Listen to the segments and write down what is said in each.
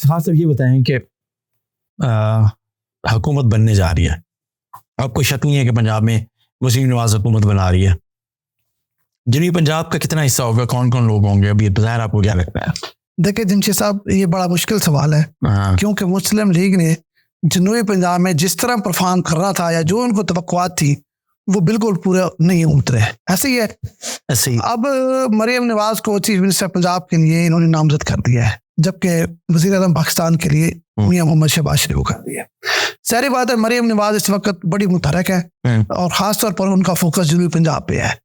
खास तौर ये बताएं कि हुकूमत बनने जा रही है, आपको शक नहीं है कि पंजाब में वसीम नवाज हुकूमत बना रही है? जनूबी पंजाब का कितना हिस्सा होगा, कौन कौन लोग होंगे, अभी बाहर आपको क्या लगता है? देखिए जमशेद साहब, ये बड़ा मुश्किल सवाल है, क्योंकि मुस्लिम लीग ने जनूबी पंजाब में जिस तरह परफॉर्म कर रहा था या जो उनको तवक्कुआत थी वो बिल्कुल पूरा नहीं उतरे। ऐसे ही है, ऐसे ही अब मरियम नवाज को चीफ मिनिस्टर पंजाब के लिए इन्होंने नामजद कर दिया है, जबकि वज़ीर आज़म पाकिस्तान के लिए मियां मोहम्मद शहबाज शरीफ को कर दिया। सारी बात है, मरियम नवाज इस वक्त बड़ी मुतहरक है और ख़ास तौर पर उनका फोकस जनूबी पंजाब पे है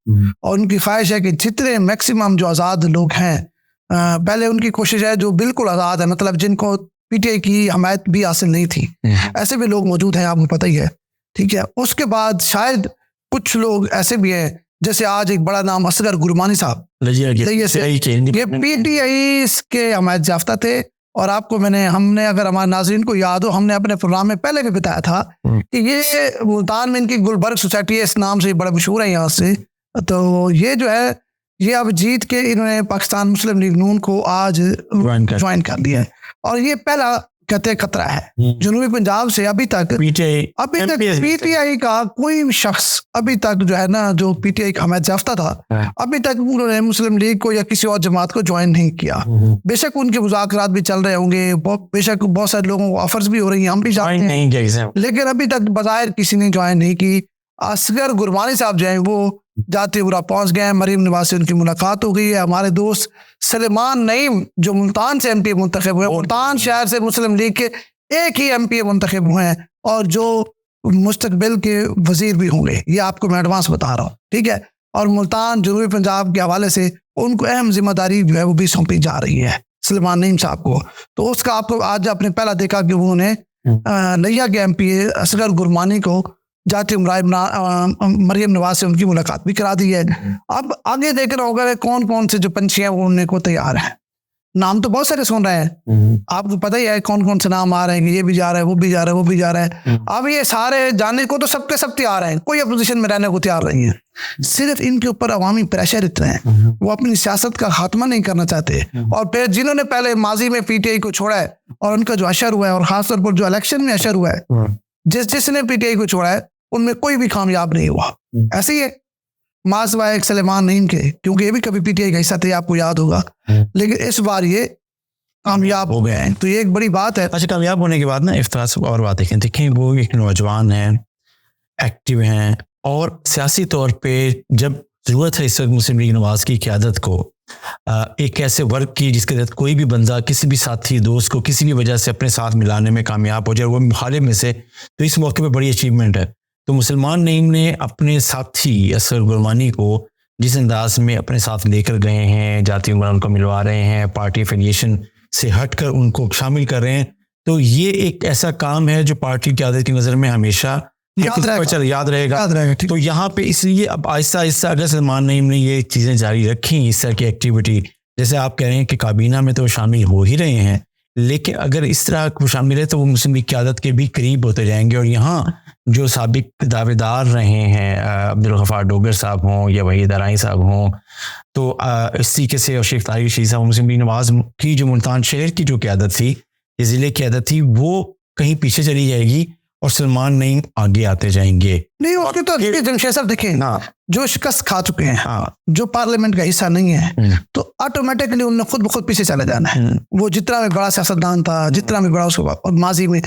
और उनकी ख्वाहिश है कि जितने मैक्सिमम जो आज़ाद लोग हैं, पहले उनकी कोशिश है जो बिल्कुल आज़ाद है, मतलब जिनको पीटीआई की हमायत भी हासिल नहीं थी, ऐसे भी लोग मौजूद हैं, आपको पता ही है, ठीक है। उसके बाद शायद कुछ लोग ऐसे भी हैं, जैसे आज एक बड़ा नाम असगर गुरमानी साहब, ये पीटीआई के हमायत याफ्ता थे और आपको हमने अगर हमारे नाज़रीन को याद हो, हमने अपने प्रोग्राम में पहले भी बताया था कि ये मुल्तान में इनकी गुलबर्ग सोसाइटी है, इस नाम से बड़ा मशहूर है यहाँ से। तो ये जो है, ये अब जीत के इन्होंने पाकिस्तान मुस्लिम लीग नून को आज ज्वाइन कर दिया है और ये पहला कहते खतरा है जनूबी पंजाब से। अभी तक पीटीआई का कोई शख्स अभी तक जो है ना, जो पीटीआई का हमायत याफ्ता था, अभी तक उन्होंने मुस्लिम लीग को या किसी और जमात को ज्वाइन नहीं किया। बेशक उनके मुज़ाकरात भी चल रहे होंगे, बेशक बहुत सारे लोगों को ऑफर्स भी हो रही हैं, हम भी जानते हैं, लेकिन अभी तक बज़ाहिर किसी ने ज्वाइन नहीं की। असगर गुरबानी साहब जो है वो जाते हुए पहुंच गए, मरीम नवाज से उनकी मुलाकात हो गई है। हमारे दोस्त सलेमान नईम जो मुल्तान से एमपी मुंतखब हुए, मुल्तान शहर से मुस्लिम लीग के एक ही एमपी मुंतखब हुए हैं और जो मुस्तकबिल के वजीर भी होंगे, ये आपको मैं एडवांस बता रहा हूँ, ठीक है। और मुल्तान जनूबी पंजाब के हवाले से उनको अहम जिम्मेदारी जो है वो भी सौंपी जा रही है सलेमान नईम साहब को। तो उसका आपको आज आपने पहला देखा कि उन्होंने नैया के एमपी असगर गुरमानी को जाते मरियम नवाज से उनकी मुलाकात भी करा दी है। अब आगे देखना होगा कौन कौन से जो पंछी हैं वो उड़ने को तैयार हैं। नाम तो बहुत सारे सुन रहे हैं, आपको पता ही है कौन कौन से नाम आ रहे हैं, ये भी जा रहा है, वो भी जा रहा है, वो भी जा रहा है। अब ये सारे जाने को तो सबके सब तैयार हैं, कोई अपोजिशन में रहने को तैयार नहीं है। सिर्फ इनके ऊपर अवामी प्रेशर इतना है, वो अपनी सियासत का खात्मा नहीं करना चाहते। और फिर जिन्होंने पहले माजी में पीटीआई को छोड़ा है और उनका जो असर हुआ है, और खासतौर पर जो इलेक्शन में असर हुआ है, जिसने पीटीआई को छोड़ा है उनमें कोई भी कामयाब नहीं हुआ। ऐसे ही है मासवा एक सलेमान नईम के, क्योंकि ये भी कभी पीटीआई का हिस्सा थे, आपको याद होगा, लेकिन इस बार ये कामयाब हो गए हैं, तो ये एक बड़ी बात है। अच्छा, कामयाब होने के बाद ना इफ्तार से और बात देखें, वो एक नौजवान हैं, एक्टिव हैं और सियासी तौर पे जब ज़रूरत है इस वक्त मुस्लिम लीग नवाज की क़यादत को, एक ऐसे वर्क की जिसके तहत कोई भी बंदा किसी भी साथी दोस्त को किसी भी वजह से अपने साथ मिलाने में कामयाब हो जाए, वो मुखालिफ में से, तो इस मौके पर बड़ी अचीवमेंट है। तो मुसलमान नईम ने अपने साथी असगर गुरमानी को जिस अंदाज में अपने साथ लेकर गए हैं, जाती उम्र उनको मिलवा रहे हैं, पार्टी एफिलिएशन से हटकर उनको शामिल कर रहे हैं, तो ये एक ऐसा काम है जो पार्टी की क़यादत की नज़र में हमेशा याद रहेगा। तो यहाँ पे इसलिए अब आहिस्ता आहिस्ता अगर सलमान नईम ने ये चीज़ें जारी रखी, इस तरह की एक्टिविटी, जैसे आप कह रहे हैं कि काबीना में तो शामिल हो ही रहे हैं, लेकिन अगर इस तरह को शामिल है तो वो मुस्लिम लीग क़यादत के भी करीब होते जाएंगे। और यहाँ जो साबिक दावेदार रहे हैं, अब्दुल गफ़ार डोगर साहब हों या वहीद अराई साहब हों, तो इस तरीके से और शेख तारिक रशीद साहब, मुस्लिम लीग नवाज की जो मुल्तान शहर की जो क़यादत थी, ज़िले की क़यादत थी, वो कहीं पीछे चली जाएगी और सलमान नईम आगे आते जाएंगे। नहीं, उसके तो जमशेद साहब देखें, जो शिकस्त खा चुके हैं, जो पार्लियामेंट का हिस्सा नहीं है, तो ऑटोमेटिकली उन्होंने खुद ब खुद पीछे चले जाना है। वो जितना भी बड़ा सियासतदान था, जितना भी बड़ा उसको माजी में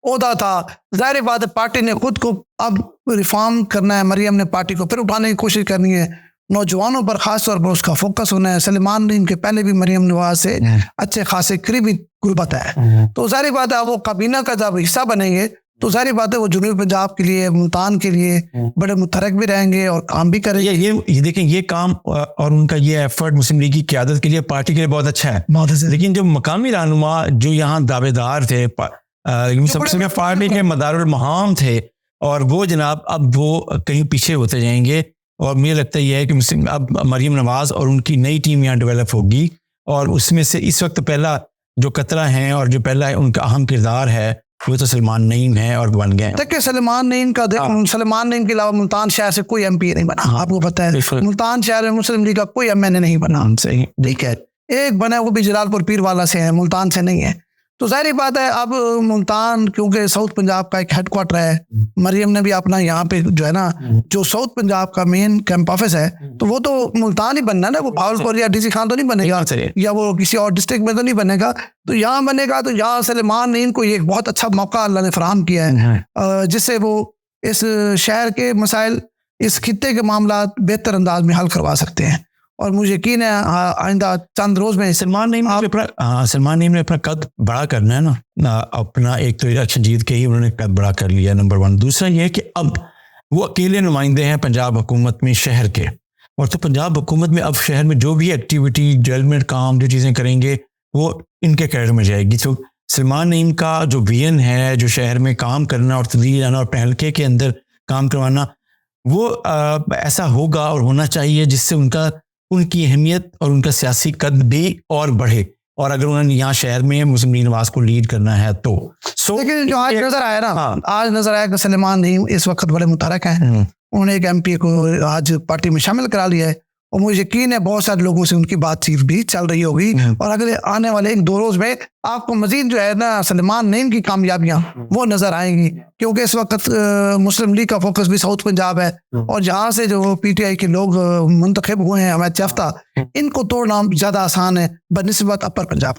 ओहदा था, ज़ाहिर बात है पार्टी ने खुद को अब रिफॉर्म करना है, मरियम ने पार्टी को फिर उठाने की कोशिश करनी है, नौजवानों पर खास तौर पर उसका फोकस होना है। सलेमान नईम के पहले भी मरियम नवाज से अच्छे खासे करीबी गुर्बत है, तो ज़ाहिर बात है वो काबीना का जब हिस्सा बनेंगे तो ज़ाहिर बात है वो जनूबी पंजाब के लिए, मुल्तान के लिए बड़े मुतहरक भी रहेंगे और काम भी करेंगे। ये देखें, ये काम और उनका ये एफर्ट मुस्लिम लीग की क़यादत के लिए, पार्टी के लिए बहुत अच्छा है, बहुत अच्छा। लेकिन जो मकामी रहनुमा जो यहाँ दावेदार थे, सबसे पार्टी के मदारुल महाम थे, और वो जनाब अब वो कहीं पीछे होते जाएंगे। और मुझे लगता है कि मुस्लिम अब मरियम नवाज और उनकी नई टीम यहाँ डेवलप होगी, और उसमें से इस वक्त पहला जो कतरा है और जो पहला उनका अहम किरदार है वो तो सलमान नईम है और बन गए। देखिए सलमान नईम का, सलमान नईम के अलावा मुल्तान शहर से कोई एमपी नहीं बना, आपको पता है। मुल्तान शहर में मुस्लिम लीग का कोई एमएनए नहीं बना, सही ठीक है। एक बना वो भी जलालपुर पीरवाला से है, मुल्तान से नहीं है। तो जाहिर बात है अब मुल्तान क्योंकि साउथ पंजाब का एक हेडक्वार्टर है, मरियम ने भी अपना यहाँ पे जो है ना जो साउथ पंजाब का मेन कैंप ऑफिस है, तो वो तो मुल्तान ही बनना है ना, वो भावलपुर या डीसी खान तो नहीं बनेगा या वो किसी और डिस्ट्रिक्ट में तो नहीं बनेगा, तो यहाँ बनेगा। तो यहाँ सलेमान ने इनको एक बहुत अच्छा मौका अल्लाह ने फराहम किया है जिससे वो इस शहर के मसाइल, इस खित्ते के मामला बेहतर अंदाज में हल करवा सकते हैं। और मुझे यकीन है आइंदा चंद रोज में सलमान नईम ने अपना कद बड़ा करना है ना अपना। एक तो इलेक्शन जीत के ही उन्होंने कद बड़ा कर लिया, नंबर 1। दूसरा ये है कि अब वो अकेले नुमाइंदे हैं पंजाब हुकूमत में शहर के, और तो पंजाब हुकूमत में अब शहर में जो भी एक्टिविटी डेवलपमेंट काम जो चीज़ें करेंगे वो इनके कैडर में जाएगी। तो सलमान नईम का जो विजन है, जो शहर में काम करना और तब्दीली लाना और हल्के के अंदर काम करवाना, वो ऐसा होगा और होना चाहिए जिससे उनकी अहमियत और उनका सियासी कद भी और बढ़े। और अगर उन्होंने यहाँ शहर में मुस्लिम लीग नवाज को लीड करना है तो लेकिन जो आज नजर आया ना, आज नजर आया कि सलेमान नईम इस वक्त बड़े मुतहरक हैं। उन्होंने एक MP को आज पार्टी में शामिल करा लिया है और मुझे यकीन है बहुत सारे लोगों से उनकी बातचीत भी चल रही होगी और अगले आने वाले 1-2 रोज में आपको मजीद जो है ना सलेमान नईम की कामयाबियां वो नजर आएंगी, क्योंकि इस वक्त मुस्लिम लीग का फोकस भी साउथ पंजाब है और जहाँ से जो PTI के लोग मुंतखब हुए हैं हमारे याफ्ता, इनको तोड़ना ज़्यादा आसान है बनिस्बत अपर पंजाब।